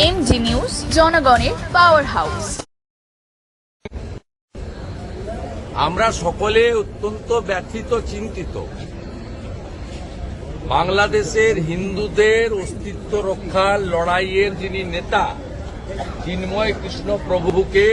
MG news, জনগণের power house. আমরা সকলে অত্যন্ত ব্যথিত, চিন্তিত। বাংলাদেশের হিন্দুদের অস্তিত্ব রক্ষার লড়াইয়ের যিনি নেতা চিন্ময় কৃষ্ণ প্রভুকে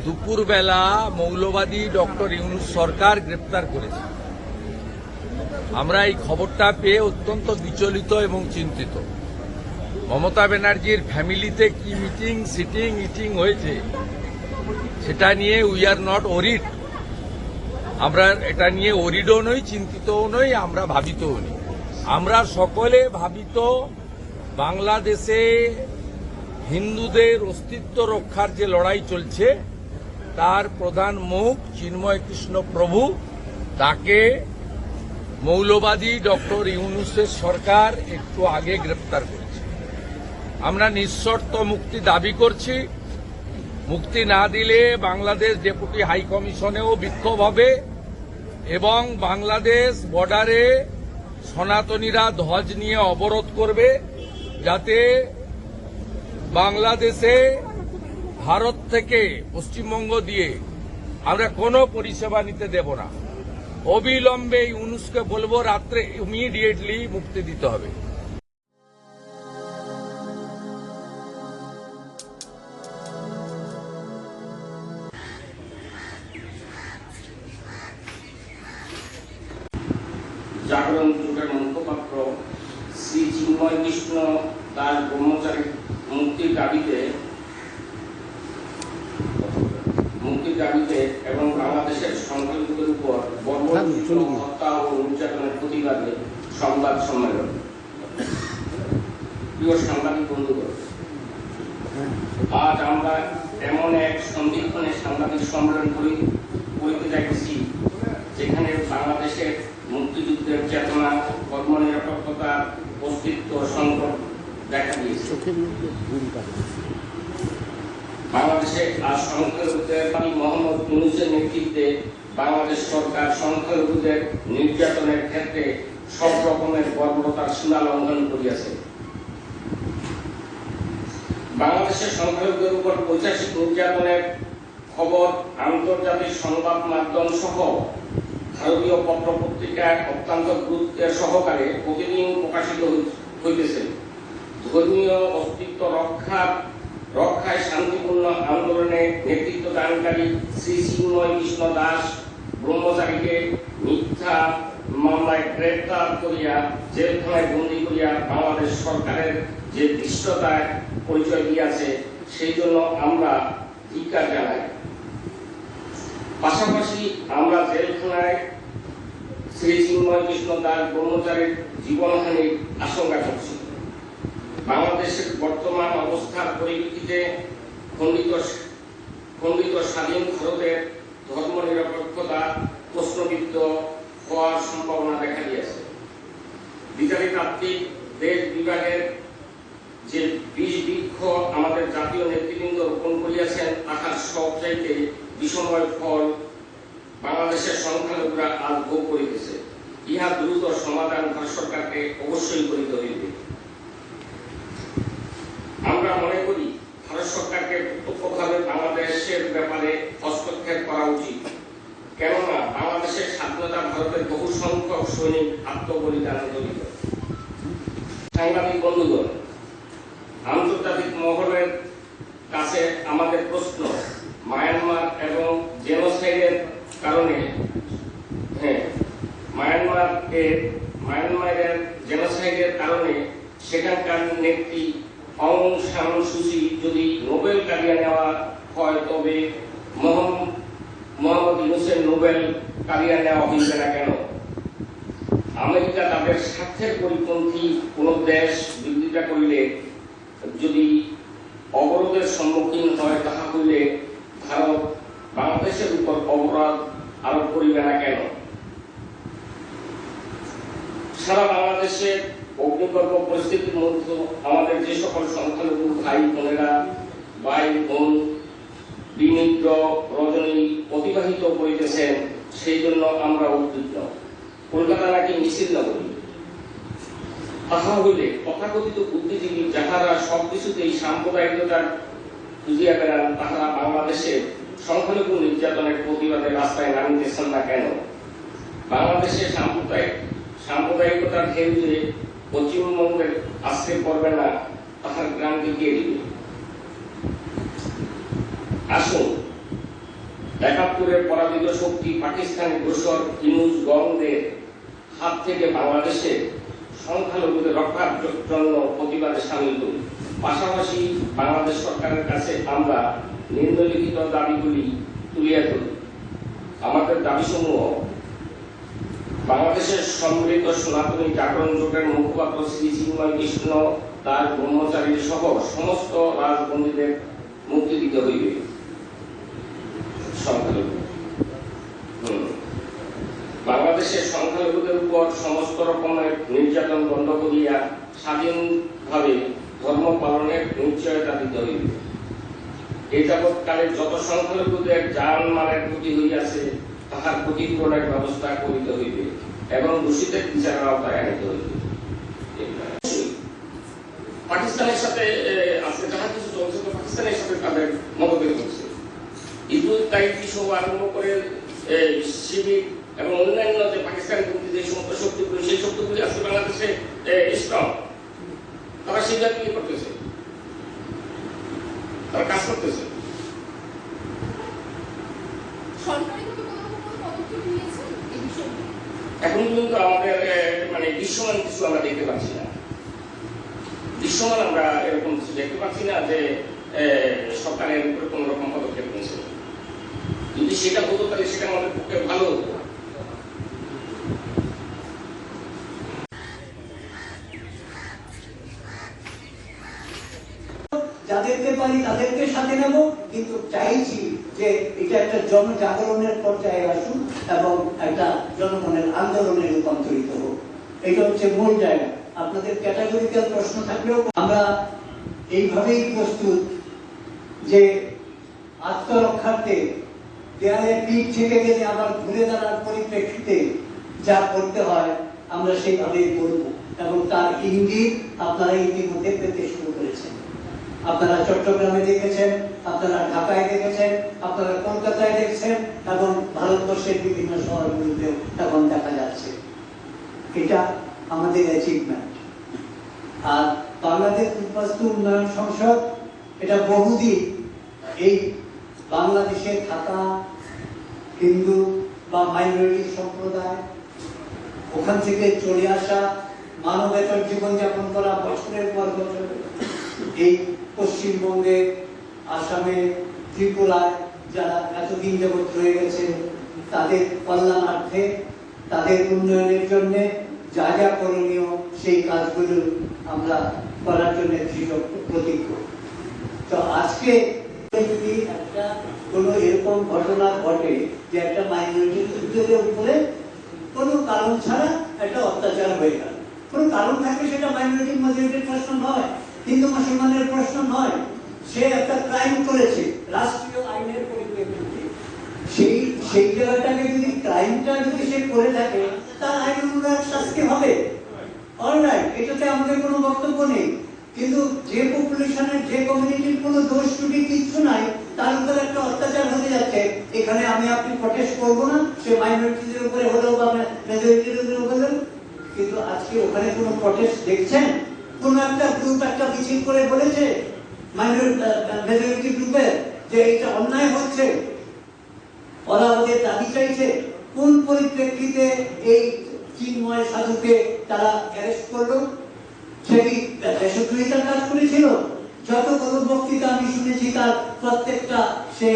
দুপুরবেলা মৌলবাদী ডক্টর ইউনূস সরকার গ্রেপ্তার করেছে। আমরা এই খবরটা পেয়ে অত্যন্ত বিচলিত এবং চিন্তিত। মমতা ব্যানার্জির ফ্যামিলিতে কি মিটিং, সিটিং, ইটিং হয়েছে সেটা নিয়ে উই আর নট ওরিড। আমরা এটা নিয়ে ওরিডও নই, চিন্তিতও নই, আমরা ভাবিতও নই। আমরা সকলে ভাবিত বাংলাদেশে হিন্দুদের অস্তিত্ব রক্ষার যে লড়াই চলছে তার প্রধান মুখ চিন্ময় কৃষ্ণ প্রভু, তাকে মৌলবাদী ডক্টর ইউনূসের সরকার একটু আগে গ্রেপ্তার করেছে। আমরা নিঃশর্ত মুক্তি দাবি করছি। মুক্তি না দিলে বাংলাদেশ ডেপুটি হাই কমিশনেও বিক্ষোভ হবে এবং বাংলাদেশ বর্ডারে সনাতনীরা ধ্বজ নিয়ে অবরোধ করবে, যাতে বাংলাদেশে ভারত থেকে পশ্চিমবঙ্গ দিয়ে আমরা কোনো পরিষেবা নিতে দেব না। অবিলম্বে ইউনূসকে বলবো রাত্রে ইমিডিয়েটলি মুক্তি দিতে হবে। জাগরণ জোটের মুখপাত্র শ্রী চিন্ময় কৃষ্ণ দাস ব্রহ্মচারী মুক্তির দাবিতে এবং বাংলাদেশের সংখ্যালঘুদের উপর বর্বরচিত হত্যা ও নির্যাতনের প্রতিবাদে সংবাদ সম্মেলন। প্রিয় সাংবাদিক বন্ধুগণ, আজ আমরা এমন এক সন্ধিক্ষণে সাংবাদিক সম্মেলন করিতে যাইতেছি যেখানে বাংলাদেশের মুক্তিযুদ্ধের চেতনা, কর্মনিরপেক্ষতার অস্তিত্ব সংকট দেখা দিয়েছে। বাংলাদেশে আজ সংখ্যালঘুদের মোহাম্মদ ইউনূসের নেতৃত্বে বাংলাদেশ সরকার সংখ্যালঘুদের নির্যাতনের ক্ষেত্রে সব রকমের বর্বরতার সীমা লঙ্ঘন করিয়াছে। বাংলাদেশের সংখ্যালঘুদের উপর পৈশাচিক নির্যাতনের খবর আন্তর্জাতিক সংবাদ মাধ্যম সহ ভারতীয় পত্র পত্রিকায় অত্যন্ত গুরুত্বের সহকারে প্রতিদিন প্রকাশিত হইতেছে। ধর্মীয় অস্তিত্ব রক্ষায় শান্তিপূর্ণ আন্দোলনে নেতৃত্ব দানকারী শ্রী চিন্ময় কৃষ্ণ দাস ব্রহ্মচারীকে মিথ্যা মামলায় গ্রেপ্তার করিয়া জেলখানায় বন্দী করিয়া বাংলাদেশ সরকারের যে দৃষ্টতায় পরিচয় দিয়েছে সেই জন্য আমরা ধিক্কার জানাই। পাশাপাশি আমরা জেলখানায় শ্রী চিন্ময় কৃষ্ণ দাস ব্রহ্মচারীর জীবনহানির আশঙ্কা করছি। বাংলাদেশের বর্তমান অবস্থার পরিপ্রেক্ষিতে খণ্ডিত স্বাধীন ভারতের ধর্মনিরপেক্ষতা প্রশ্নবিদ্ধ হওয়ার সম্ভাবনা দেখা দিয়েছে। বিচারিতাত্ত্বিক দেশ বিভাগের যে বীজ বৃক্ষ আমাদের জাতীয় নেতৃবৃন্দ রোপণ করিয়াছেন তাহার সবচাইতে বিষময় ফল বাংলাদেশের সংখ্যালঘুরা আজ ভোগ করিতেছে। ইহা দ্রুত সমাধান ভারত সরকারকে অবশ্যই করিতে হইবে। আমরা মনে করি ভারত সরকারকে প্রত্যক্ষভাবে বাংলাদেশের ব্যাপারে হস্তক্ষেপ করা উচিত, কেননা বাংলাদেশের স্বাধীনতা ভারতের বহু সংখ্যক সৈনিক আত্মবলিদানে জড়িত। সাংবাদিক বন্ধুগণ, আন্তর্জাতিক মহলের কাছে আমাদের প্রশ্ন, মায়ানমার এবং জেনোসাইডের কারণে মায়ানমারের জেনোসাইডের কারণে সেখানকার নেত্রী অং সান সুচি যদি নোবেল কারিয়া নেওয়া হয় তবে মোহাম্মদ ইউনূসের নোবেল কারিয়া নেওয়া হইবে না কেন? আমেরিকা তাদের স্বার্থের পরিপন্থী কোন দেশ বিরোধিতা করিলে যদি অবরোধের সম্মুখীন হয় তাহা হইলে ভারত বাংলাদেশের উপর অবরোধ আরোপ করিবে না কেন? সারা বাংলাদেশের অগ্নিগর্ভ পরিস্থিতির মধ্যে আমাদের যে সকল সংখ্যালঘু ভাই বোনেরা, ভাই বোন বিনিদ্র রজনী অতিবাহিত করিতেছেন, সেই জন্য আমরা উদ্বিগ্ন। কলকাতা নাকি মিছিল নগরী। তাহা হইলে তথাকথিত বুদ্ধিজীবী যাহারা সবকিছুতেই সাম্প্রদায়িকতার খুঁজিয়া বেড়ান, তাহারা বাংলাদেশের সংখ্যালঘু নির্যাতনের প্রতিবাদে রাস্তায় নামিতেছেন না কেন? বাংলাদেশে সাম্প্রদায়িকতার ঢেউ যে পশ্চিমবঙ্গের আশ্রয় পড়বে না, তাহার গ্রামকে কে দিবে? আসুন, ৭১-এর পরাজিত শক্তি পাকিস্তানি দোসর ইউনুস গংদের হাত থেকে বাংলাদেশের সংখ্যালঘুদের রক্ষার জন্য প্রতিবাদে সামিল করি। পাশাপাশি বাংলাদেশ সরকারের কাছে আমরা নিম্নলিখিত দাবিগুলি তুলিয়া ধরি। আমাদের দাবিসমূহ: বাংলাদেশের সম্মিলিত সনাতনী জাগরণ জোটের মুখপাত্র শ্রী চিন্ময় কৃষ্ণ তার ব্রহ্মচারী সহ সমস্ত রাজবন্দীদের মুক্তি দিতে হইবে। সংখ্যালঘু বাংলাদেশের সংখ্যালঘুদের উপর সমস্ত রকমের নির্যাতন বন্ধ করিয়া স্বাধীনভাবে ধর্ম পালনের নিশ্চয়তা দিতে হইবে। এই যাবৎকালে যত সংখ্যালঘুদের জান মালের ক্ষতি হইয়াছে, তাহার ক্ষতিপূরণের ব্যবস্থা করিতে হইবে এবং দোষীদের বিচারের আওতায় আনিতে হইবে। পাকিস্তানের সাথে আজকে যাহা কিছু চলছে, তো পাকিস্তানের সাথে তাদের মতভেদ হচ্ছে। হিজবুত তাইফি সহ আরম্ভ করে শিবির এবং অন্যান্য যে পাকিস্তান যে সমস্ত শক্তিগুলি, সেই শক্তিগুলি আজকে বাংলাদেশে স্ট্রং। তারা সেগুলো কি করতেছে? তারা কাজ করতেছে। এখন কিন্তু আমাদের মানে দৃশ্যমান কিছু আমরা দেখতে পাচ্ছি না। দৃশ্যমান আমরা এরকম কিছু দেখতে পাচ্ছি না যে সরকারের উপরে কোন রকম পদক্ষেপ নিয়েছে। যদি সেটা হতো তাহলে সেটা আমাদের পক্ষে ভালো হতো। যাদেরকে পারি তাদেরকে সাথে নেব, কিন্তু চাইছি যে এটা একটা জনজাগরণের পর্যায়ে আসুন এবং একটা জনগণের আন্দোলনে রূপান্তরিত হোক। এটা হচ্ছে মূল জায়গা। আপনাদের ক্যাটাগরিক্যাল প্রশ্ন থাকলেও আমরা এইভাবেই প্রস্তুত যে আত্মরক্ষার্থে দেয়ালে পিঠ থেকে গেলে আবার ঘুরে দাঁড়ার পরিপ্রেক্ষিতে যা করতে হয় আমরা সেইভাবেই করব, এবং তার ইঙ্গিত আপনারা ইতিমধ্যে পেতে শুরু করেছেন। আপনারা চট্টগ্রামে দেখেছেন, আপনারা ঢাকায় দেখেছেন, আপনারা কলকাতায় দেখছেন, এবং ভারতবর্ষের বিভিন্ন শহরগুলোতেও এখন দেখা যাচ্ছে। এটা আমাদের অ্যাচিভমেন্ট। আর বাংলাদেশ উদ্বাস্তু উন্নয়ন সংসদ এটা বহুদিন এই বাংলাদেশে থাকা হিন্দু বা মাইনরিটি সম্প্রদায়, ওখান থেকে চলে আসা মানবেতর জীবনযাপন করা বছরের পর বছর এই পশ্চিমবঙ্গে, আসামে, ত্রিপুরায় যারা এতদিন যাবৎ রয়ে গেছে, তাদের কল্যাণার্থে, তাদের উন্নয়নের জন্য যা যা করণীয় সেই কাজগুলো আমরা করার জন্য দৃঢ় প্রতিজ্ঞ। তো আজকে যদি একটা কোনো এরকম ঘটনা ঘটে যে একটা মাইনরিটি উদ্যোগের উপরে কোনো কারণ ছাড়া একটা অত্যাচার হয়ে গেল, কোনো কারণ থাকে, সেটা মাইনরিটি মেজরিটির প্রশ্ন নয়, হিন্দু মুসলমানের প্রশ্ন নয়, সে একটা ক্রাইম করেছে রাষ্ট্রীয় আইনের পরিপ্রেক্ষিতে, সেই জায়গাটাকে যদি ক্রাইমটা যদি সে করে থাকে, তার আইন অনুযায়ী শাস্তি হবে। অলরাইট, এটাতে আমাদের কোনো বক্তব্য নেই। কিন্তু যে পপুলেশনের, যে কমিউনিটির কোনো দোষ ত্রুটি কিচ্ছু নাই, তার উপর একটা অত্যাচার হতে যাচ্ছে, এখানে আমি আপনি প্রটেস্ট করবো না, সে মাইনরিটিদের উপরে হলেও বা মেজরিটিদের উপরে। কিন্তু আজকে ওখানে কোনো প্রটেস্ট দেখছেন? কোন একটা গ্রুপ একটা মিছিল করে বলেছে মেজরিটি গ্রুপের যে এটা অন্যায় হচ্ছে, ওরা ওদের দাবি চাইছে? কোন পরিপ্রেক্ষিতে এই চিন্ময় সাধুকে তারা অ্যারেস্ট করলো? সে কি দেশদ্রোহিতার কাজ করেছিল? যতগুলো বক্তৃতা আমি শুনেছি তার প্রত্যেকটা সে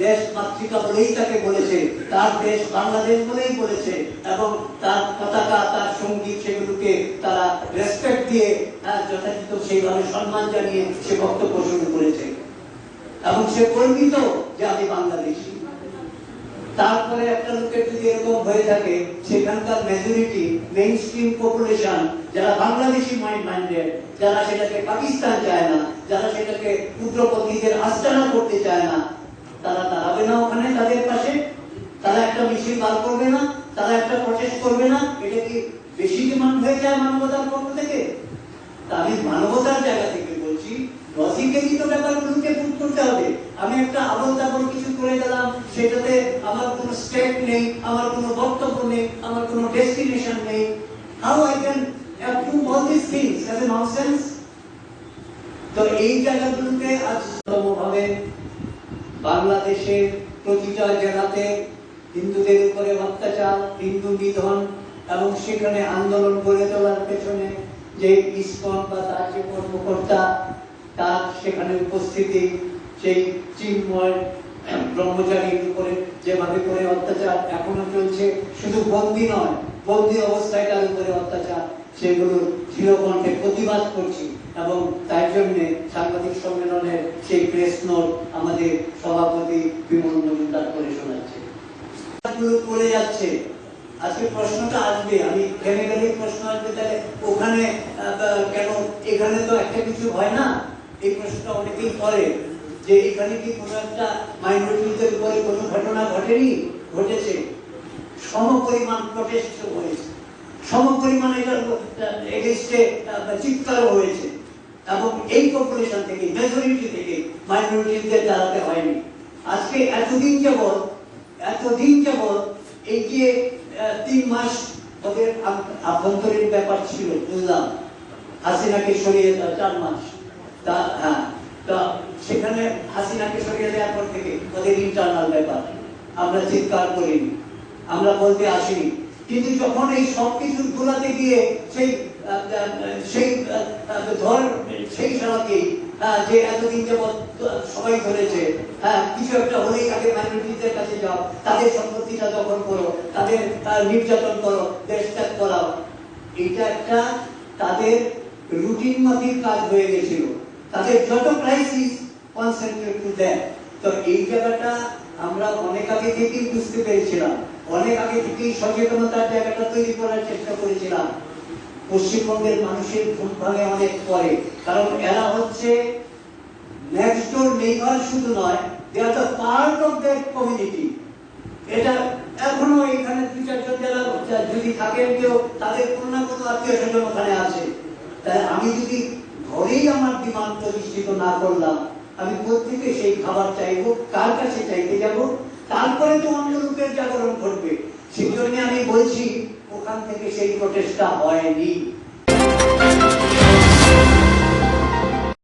দেশ মাতৃকা বলেই তাকে বলেছে, তার দেশ বাংলাদেশ বলেই বলেছে, এবং তার পতাকা, তার সঙ্গীত, সেগুলোকে তারা রেসপেক্ট দিয়ে যথাযথ সেইভাবে সম্মান জানিয়ে সে বক্তব্য শুরু করেছে, এবং সে গর্বিত যে আমি বাংলাদেশি। তারপরে একটা লোকের যদি এরকম হয়ে থাকে, সেখানকার মেজরিটি মেইন স্ট্রিম পপুলেশন যারা বাংলাদেশি মাইন্ডেড, যারা সেটাকে পাকিস্তান চায় না, যারা সেটাকে উগ্রপন্থীদের আস্তানা করতে চায় না, তারা দাঁড়াবে না ওখানে তাদের পাশে? তারা একটা মিছিল বার করবে না? তারা একটা প্রটেস্ট করবে না? এটা কি বেশি ডিমান্ড হয়ে যায় মানবতার পক্ষ থেকে? তা আমি মানবতার জায়গা থেকে বলছি, লজিক্যালি তো ব্যাপারগুলোকে পুট করতে হবে। আমি একটা আবল তাবল কিছু করে গেলাম, সেটাতে আমার কোনো স্টেপ নেই, আমার কোনো বক্তব্য নেই, আমার কোনো ডেস্টিনেশন নেই। How I can approve all this things as a nonsense? তো এই জায়গাগুলোতে আজ ভাবে বাংলাদেশের প্রতিটা জেলাতে হিন্দুদের উপরে অত্যাচার, হিন্দু নিধন এবং সেখানে আন্দোলন গড়ে তোলার পেছনে যে ইসকন বা তার যে কর্মকর্তা, তার সেখানে উপস্থিতি, সেই চিন্ময় ব্রহ্মচারীর উপরে যেভাবে করে অত্যাচার এখনো চলছে, শুধু বন্দী নয়, বন্দী অবস্থায় তার উপরে অত্যাচার, সেগুলো দৃঢ়কণ্ঠে প্রতিবাদ করছি। এবং তার জন্য সাংবাদিক সম্মেলনের সেই প্রেস নোট আমাদের সভাপতি বিমল মজুমদার করে শোনাচ্ছে, করে যাচ্ছে। আজকে প্রশ্নটা আসবে, আমি থেমে গেলে প্রশ্ন আসবে, তাহলে ওখানে কেন, এখানে তো একটা কিছু হয় না? এই প্রশ্নটা অনেকেই করে যে এখানে কি কোনো একটা মাইনরিটিদের উপরে কোনো ঘটনা ঘটেনি? ঘটেছে। সমপরিমাণ প্রটেস্ট হয়েছে, সমপরিমাণ এটার এগেইনস্টে চিৎকারও হয়েছে, এবং এই পপুলেশন থেকে, মেজরিটি থেকে মাইনরিটিদের দাঁড়াতে হয়নি। আজকে এতদিন যাবৎ এই যে 3 মাস ওদের আভ্যন্তরীণ ব্যাপার ছিল, বুঝলাম, হাসিনাকে সরিয়ে 4 মাস, সেখানে হাসিনাকে সরিয়ে দেওয়ার পর থেকে ওদের ইন্টারনাল ব্যাপার, আমরা চিৎকার করিনি, আমরা বলতে আসিনি। কিন্তু যখন এই সব কিছু গোলাতে গিয়ে সেই সড়কে যে এতদিন যাবৎ সবাই ধরেছে, কিছু একটা হলেই আগে মাইনরিটিদের কাছে যাও, তাদের সম্পত্তিটা দখল করো, তাদের নির্যাতন করো, দেশ ত্যাগ করাও, এটা একটা তাদের রুটিন মাফিক কাজ হয়ে গেছিল। তাদের যত ক্রাইসিস কনসেন্ট্রেট টু দ্যাট। তো এই জায়গাটা আমরা অনেক আগে থেকেই বুঝতে পেরেছিলাম, অনেক আগে থেকেই সচেতনতার জায়গাটা তৈরি করার চেষ্টা করেছিলাম। পশ্চিমবঙ্গের মানুষের ঘুম ভাঙে অনেক পরে, কারণ এরা হচ্ছে নেক্সট ডোর নেইবার, শুধু নয়, they are the part of that community. এটা এখনো এখানে 2-4 জন যারা যদি থাকেন কেউ, তাদের কোনো না কোনো আত্মীয় স্বজন ওখানে আছে। তাই আমি যদি ঘরেই আমার ডিমান্ড প্রতিষ্ঠিত না করলাম, আমি প্রত্যেকে সেই খাবার চাইবো, কার কাছে চাইতে যাব? তারপরে তো অন্য রূপের জাগরণ ঘটবে। সেই জন্য আমি বলছি, ওখান থেকে সেই প্রচেষ্টা হয়নি।